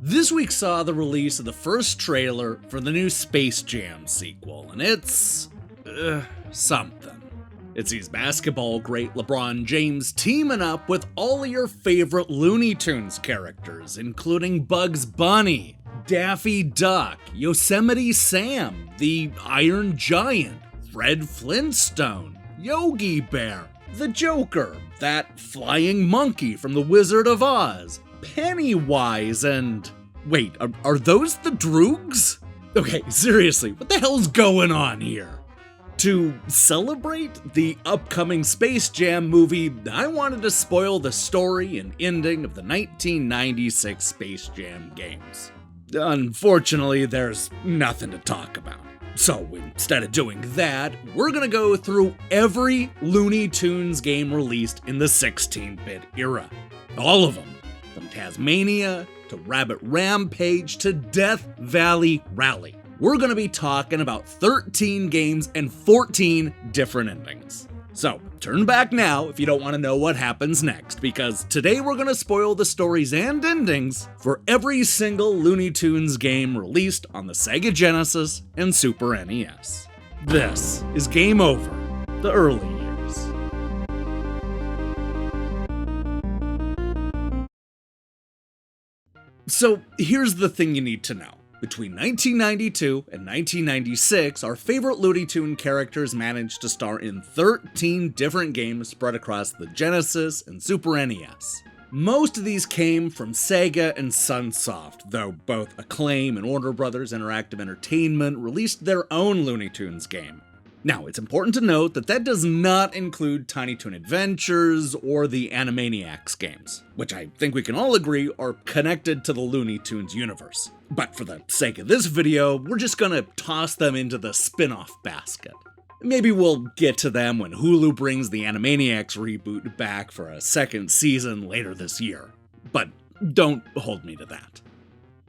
This week saw the release of the first trailer for the new Space Jam sequel, and it's something. It sees basketball great LeBron James teaming up with all of your favorite Looney Tunes characters, including Bugs Bunny, Daffy Duck, Yosemite Sam, the Iron Giant, Fred Flintstone, Yogi Bear, the Joker, that flying monkey from The Wizard of Oz, Pennywise, and... wait, are those the Droogs? Okay, seriously, what the hell's going on here? To celebrate the upcoming Space Jam movie, I wanted to spoil the story and ending of the 1996 Space Jam games. Unfortunately, there's nothing to talk about. So instead of doing that, we're gonna go through every Looney Tunes game released in the 16-bit era. All of them. From Taz Mania, to Rabbit Rampage, to Death Valley Rally. We're gonna be talking about 13 games and 14 different endings. So, turn back now if you don't want to know what happens next, because today we're gonna spoil the stories and endings for every single Looney Tunes game released on the Sega Genesis and Super NES. This is Game Over, the early years. So here's the thing you need to know. Between 1992 and 1996, our favorite Looney Tune characters managed to star in 13 different games spread across the Genesis and Super NES. Most of these came from Sega and Sunsoft, though both Acclaim and Warner Brothers Interactive Entertainment released their own Looney Tunes game. Now, it's important to note that that does not include Tiny Toon Adventures or the Animaniacs games, which I think we can all agree are connected to the Looney Tunes universe. But for the sake of this video, we're just gonna toss them into the spin-off basket. Maybe we'll get to them when Hulu brings the Animaniacs reboot back for a second season later this year. But don't hold me to that.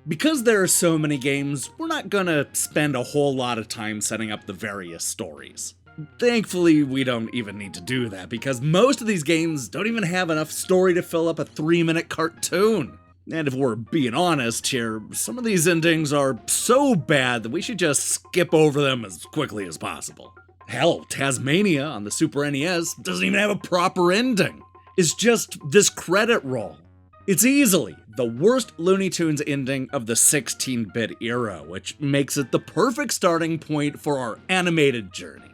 Because there are so many games, we're not gonna spend a whole lot of time setting up the various stories. Thankfully, we don't even need to do that, because most of these games don't even have enough story to fill up a 3-minute cartoon. And if we're being honest here, some of these endings are so bad that we should just skip over them as quickly as possible. Hell, Taz Mania on the Super NES doesn't even have a proper ending. It's just this credit roll. It's easily the worst Looney Tunes ending of the 16-bit era, which makes it the perfect starting point for our animated journey.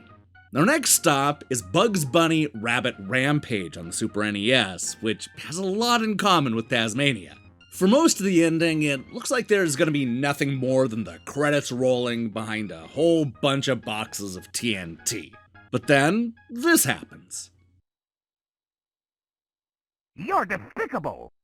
Our next stop is Bugs Bunny Rabbit Rampage on the Super NES, which has a lot in common with Taz Mania. For most of the ending, it looks like there's going to be nothing more than the credits rolling behind a whole bunch of boxes of TNT. But then, this happens. You're despicable!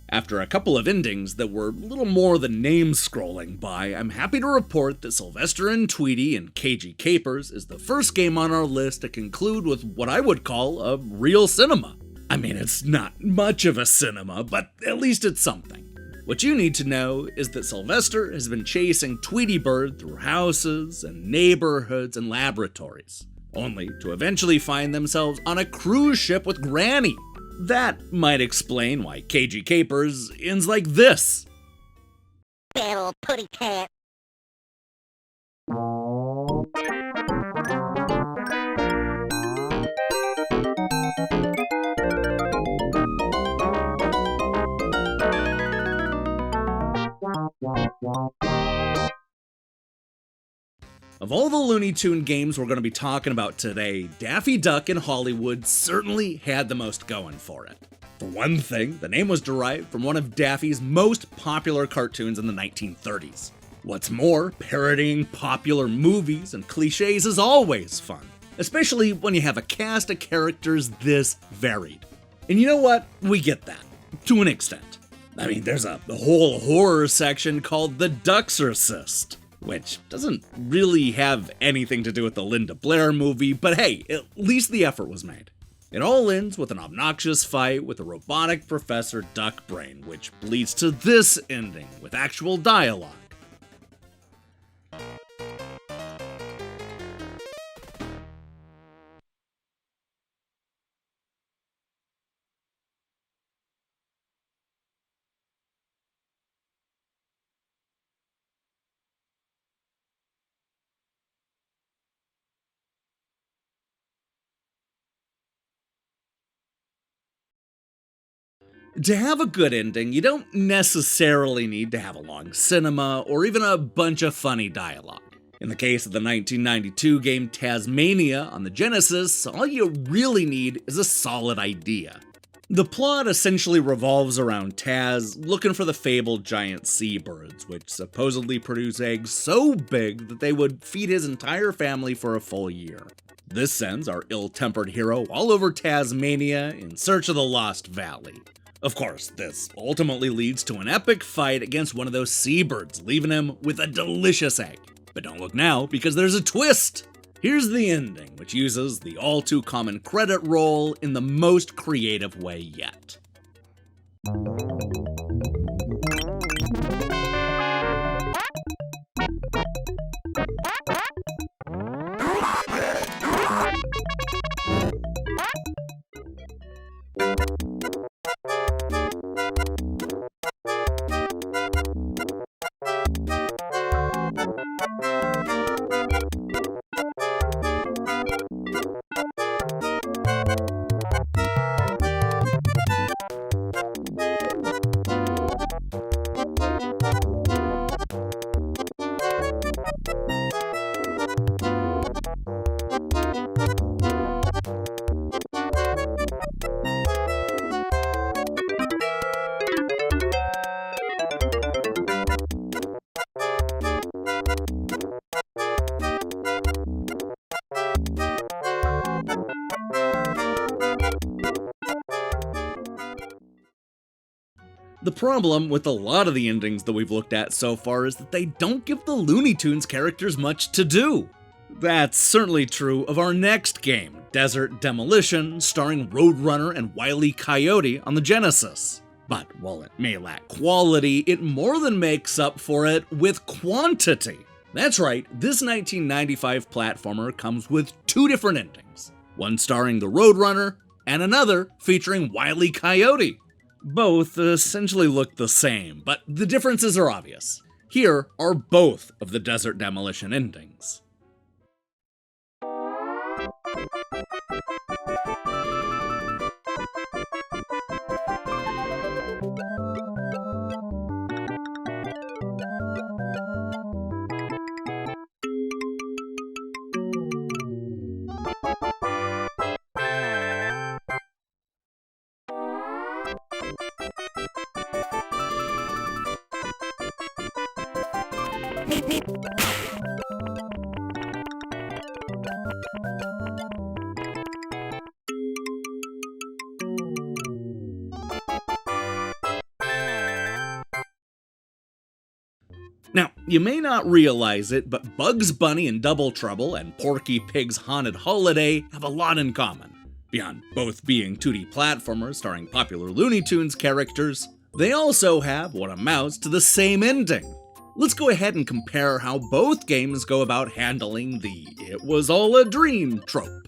After a couple of endings that were little more than name scrolling by, I'm happy to report that Sylvester and Tweety and Cagey Capers is the first game on our list to conclude with what I would call a real cinema. I mean, it's not much of a cinema, but at least it's something. What you need to know is that Sylvester has been chasing Tweety Bird through houses and neighborhoods and laboratories, only to eventually find themselves on a cruise ship with Granny. That might explain why Cagey Capers ends like this. Bad old putty cat. Of all the Looney Tune games we're going to be talking about today, Daffy Duck in Hollywood certainly had the most going for it. For one thing, the name was derived from one of Daffy's most popular cartoons in the 1930s. What's more, parodying popular movies and cliches is always fun, especially when you have a cast of characters this varied. And you know what? We get that, to an extent. I mean, there's a whole horror section called The Duxorcist, which doesn't really have anything to do with the Linda Blair movie, but hey, at least the effort was made. It all ends with an obnoxious fight with a robotic Professor Duckbrain, which leads to this ending with actual dialogue. To have a good ending, you don't necessarily need to have a long cinema or even a bunch of funny dialogue. In the case of the 1992 game Taz Mania on the Genesis, all you really need is a solid idea. The plot essentially revolves around Taz looking for the fabled giant seabirds, which supposedly produce eggs so big that they would feed his entire family for a full year. This sends our ill-tempered hero all over Tasmania in search of the Lost Valley. Of course, this ultimately leads to an epic fight against one of those seabirds, leaving him with a delicious egg. But don't look now, because there's a twist! Here's the ending, which uses the all-too-common credit roll in the most creative way yet. The problem with a lot of the endings that we've looked at so far is that they don't give the Looney Tunes characters much to do. That's certainly true of our next game, Desert Demolition, starring Roadrunner and Wile E. Coyote on the Genesis. But while it may lack quality, it more than makes up for it with quantity. That's right, this 1995 platformer comes with two different endings, one starring the Roadrunner and another featuring Wile E. Coyote. Both essentially look the same, but the differences are obvious. Here are both of the Desert Demolition endings. Now, you may not realize it, but Bugs Bunny and Double Trouble and Porky Pig's Haunted Holiday have a lot in common. Beyond both being 2D platformers starring popular Looney Tunes characters, they also have what amounts to the same ending. Let's go ahead and compare how both games go about handling the "it was all a dream" trope.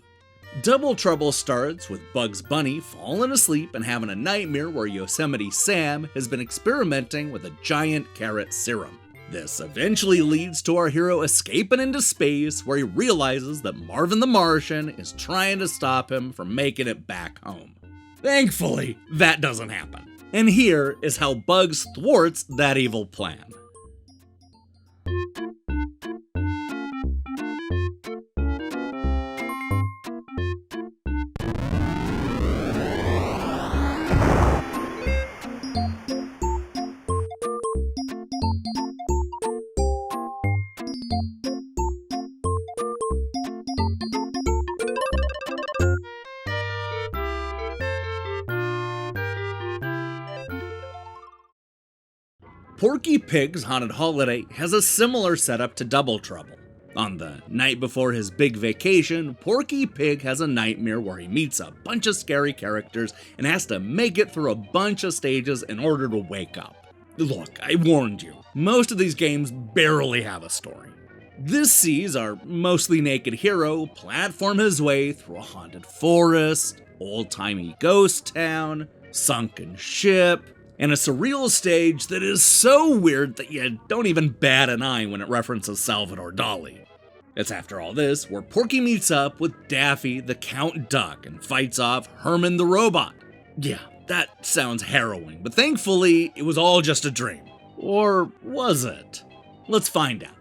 Double Trouble starts with Bugs Bunny falling asleep and having a nightmare where Yosemite Sam has been experimenting with a giant carrot serum. This eventually leads to our hero escaping into space, where he realizes that Marvin the Martian is trying to stop him from making it back home. Thankfully, that doesn't happen. And here is how Bugs thwarts that evil plan. Porky Pig's Haunted Holiday has a similar setup to Double Trouble. On the night before his big vacation, Porky Pig has a nightmare where he meets a bunch of scary characters and has to make it through a bunch of stages in order to wake up. Look, I warned you, most of these games barely have a story. This sees our mostly naked hero platform his way through a haunted forest, old-timey ghost town, sunken ship, and a surreal stage that is so weird that you don't even bat an eye when it references Salvador Dali. It's after all this where Porky meets up with Daffy the Count Duck and fights off Herman the Robot. Yeah, That sounds harrowing, but thankfully it was all just a dream. Or was it? Let's find out.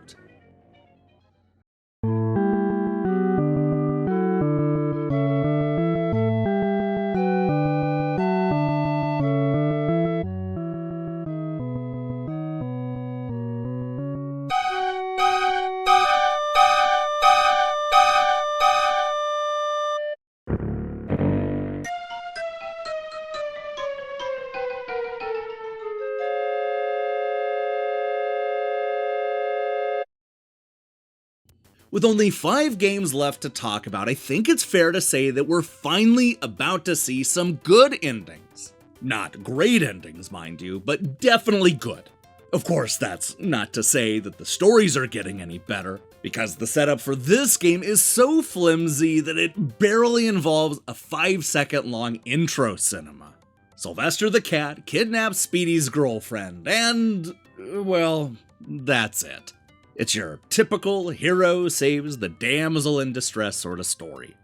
With only 5 games left to talk about, I think it's fair to say that we're finally about to see some good endings. Not great endings, mind you, but definitely good. Of course, that's not to say that the stories are getting any better, because the setup for this game is so flimsy that it barely involves a 5-second long intro cinema. Sylvester the cat kidnaps Speedy's girlfriend, and, well, that's it. It's your typical hero saves the damsel in distress sort of story.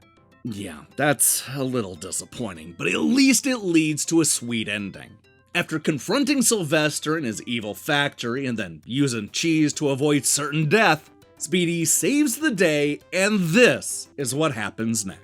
Yeah, that's a little disappointing, but at least it leads to a sweet ending. After confronting Sylvester in his evil factory and then using cheese to avoid certain death, Speedy saves the day, and this is what happens next.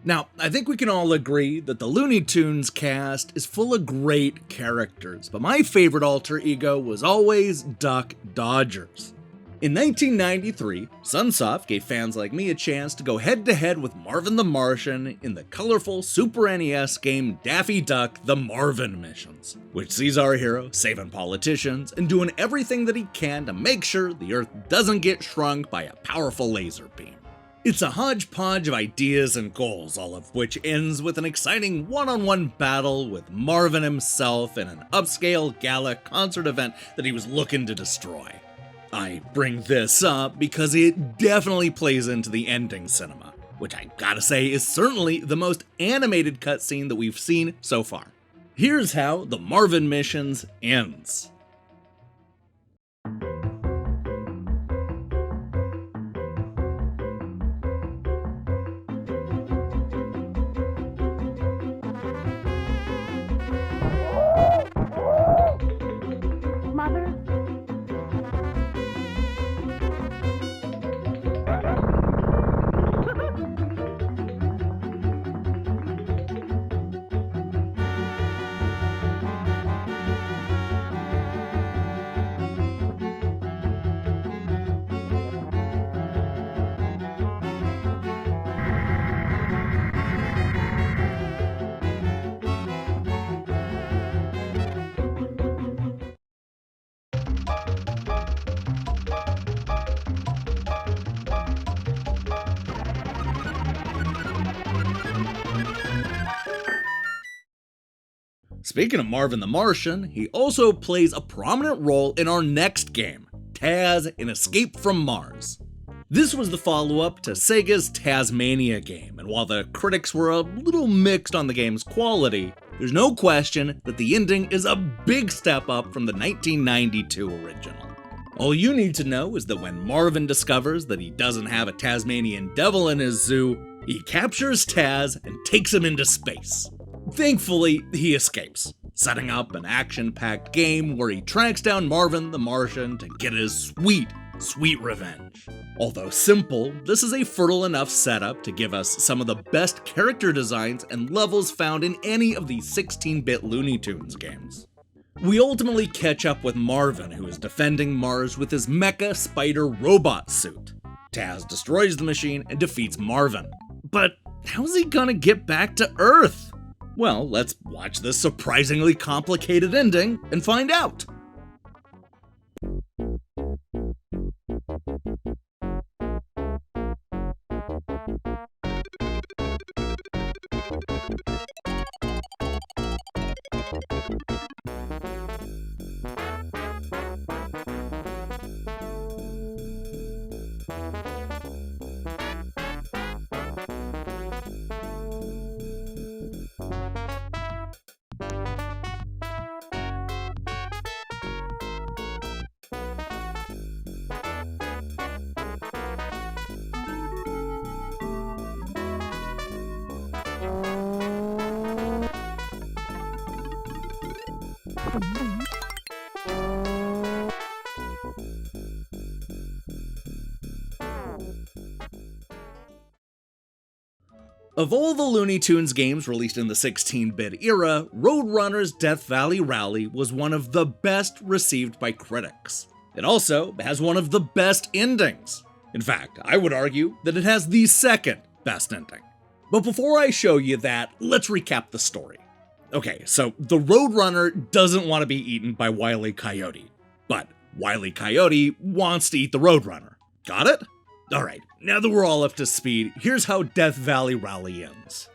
Now, I think we can all agree that the Looney Tunes cast is full of great characters, but my favorite alter ego was always Duck Dodgers. In 1993, Sunsoft gave fans like me a chance to go head-to-head with Marvin the Martian in the colorful Super NES game Daffy Duck: The Marvin Missions, which sees our hero saving politicians and doing everything that he can to make sure the Earth doesn't get shrunk by a powerful laser beam. It's a hodgepodge of ideas and goals, all of which ends with an exciting one-on-one battle with Marvin himself in an upscale gala concert event that he was looking to destroy. I bring this up because it definitely plays into the ending cinema, which I gotta say is certainly the most animated cutscene that we've seen so far. Here's how the Marvin Missions ends. Speaking of Marvin the Martian, he also plays a prominent role in our next game, Taz: An Escape from Mars. This was the follow-up to Sega's Taz Mania game, and while the critics were a little mixed on the game's quality, there's no question that the ending is a big step up from the 1992 original. All you need to know is that when Marvin discovers that he doesn't have a Tasmanian devil in his zoo, he captures Taz and takes him into space. Thankfully, he escapes, setting up an action-packed game where he tracks down Marvin the Martian to get his sweet Sweet revenge. Although simple, this is a fertile enough setup to give us some of the best character designs and levels found in any of the 16-bit Looney Tunes games. We ultimately catch up with Marvin, who is defending Mars with his mecha spider robot suit. Taz destroys the machine and defeats Marvin. But how's he gonna get back to Earth? Well, let's watch this surprisingly complicated ending and find out. Of all the Looney Tunes games released in the 16-bit era, Roadrunner's Death Valley Rally was one of the best received by critics. It also has one of the best endings. In fact, I would argue that it has the second best ending. But before I show you that, let's recap the story. Okay, so the Roadrunner doesn't want to be eaten by Wile E. Coyote, but Wile E. Coyote wants to eat the Roadrunner. Got it? Alright, now that we're all up to speed, here's how Death Valley Rally ends.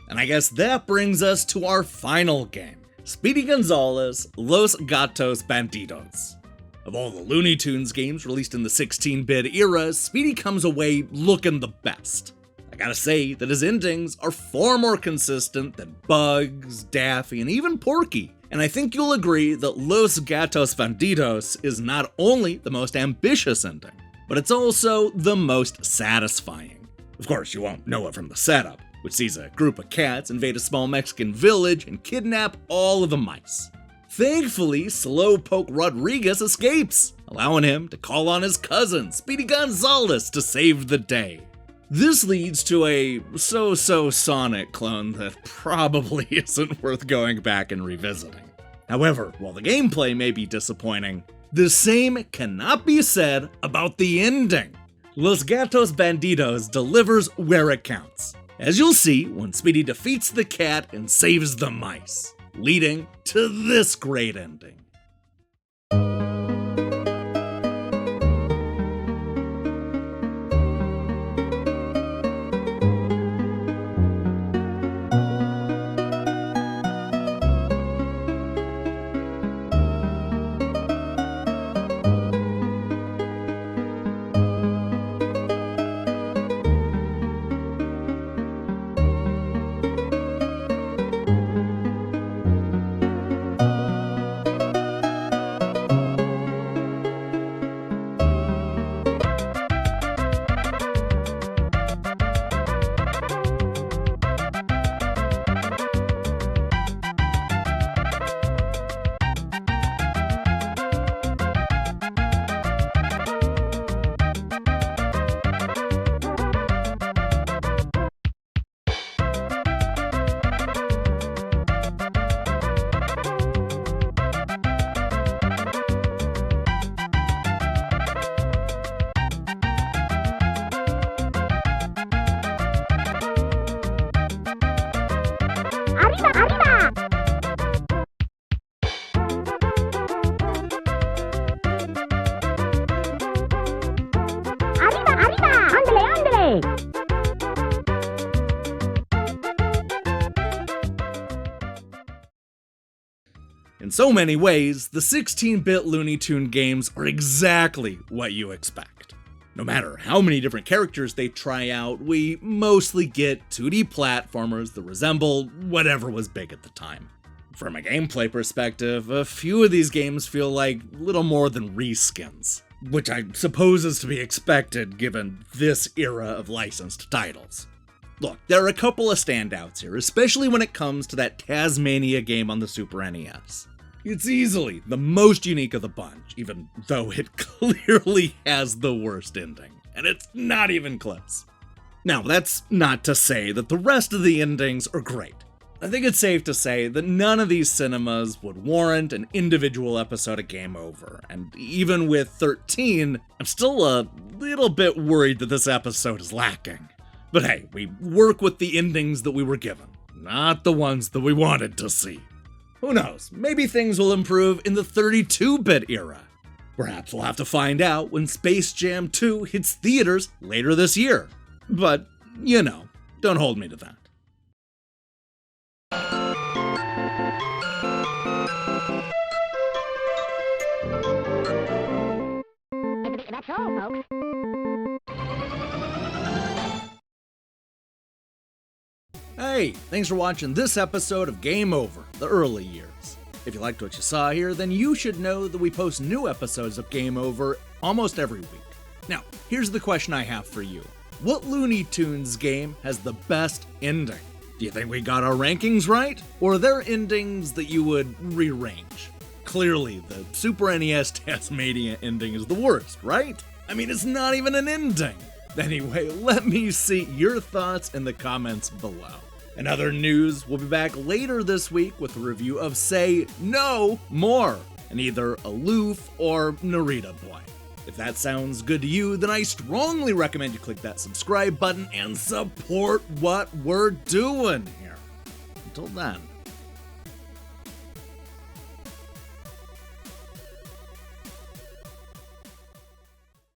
And I guess that brings us to our final game, Speedy Gonzales, Los Gatos Bandidos. Of all the Looney Tunes games released in the 16-bit era, Speedy comes away looking the best. I gotta say that his endings are far more consistent than Bugs, Daffy, and even Porky. And I think you'll agree that Los Gatos Bandidos is not only the most ambitious ending, but it's also the most satisfying. Of course, you won't know it from the setup, which sees a group of cats invade a small Mexican village and kidnap all of the mice. Thankfully, Slowpoke Rodriguez escapes, allowing him to call on his cousin, Speedy Gonzales, to save the day. This leads to a so-so Sonic clone that probably isn't worth going back and revisiting. However, while the gameplay may be disappointing, the same cannot be said about the ending. Los Gatos Bandidos delivers where it counts, as you'll see when Speedy defeats the cat and saves the mice, leading to this great ending. In so many ways, the 16-bit Looney Tune games are exactly what you expect. No matter how many different characters they try out, we mostly get 2D platformers that resemble whatever was big at the time. From a gameplay perspective, a few of these games feel like little more than reskins, which I suppose is to be expected given this era of licensed titles. Look, there are a couple of standouts here, especially when it comes to that Taz Mania game on the Super NES. It's easily the most unique of the bunch, even though it clearly has the worst ending, and it's not even close. Now, that's not to say that the rest of the endings are great. I think it's safe to say that none of these cinemas would warrant an individual episode of Game Over, and even with 13, I'm still a little bit worried that this episode is lacking. But hey, we work with the endings that we were given, not the ones that we wanted to see. Who knows, maybe things will improve in the 32-bit era. Perhaps we'll have to find out when Space Jam 2 hits theaters later this year. But, you know, don't hold me to that. That's all, folks. Hey, thanks for watching this episode of Game Over, the early years. If you liked what you saw here, then you should know that we post new episodes of Game Over almost every week. Now, here's the question I have for you. What Looney Tunes game has the best ending? Do you think we got our rankings right? Or are there endings that you would rearrange? Clearly, the Super NES Taz Mania ending is the worst, right? I mean, it's not even an ending. Anyway, let me see your thoughts in the comments below. In other news, we'll be back later this week with a review of Say No More, and either Aloof or Narita Boy. If that sounds good to you, then I strongly recommend you click that subscribe button and support what we're doing here. Until then.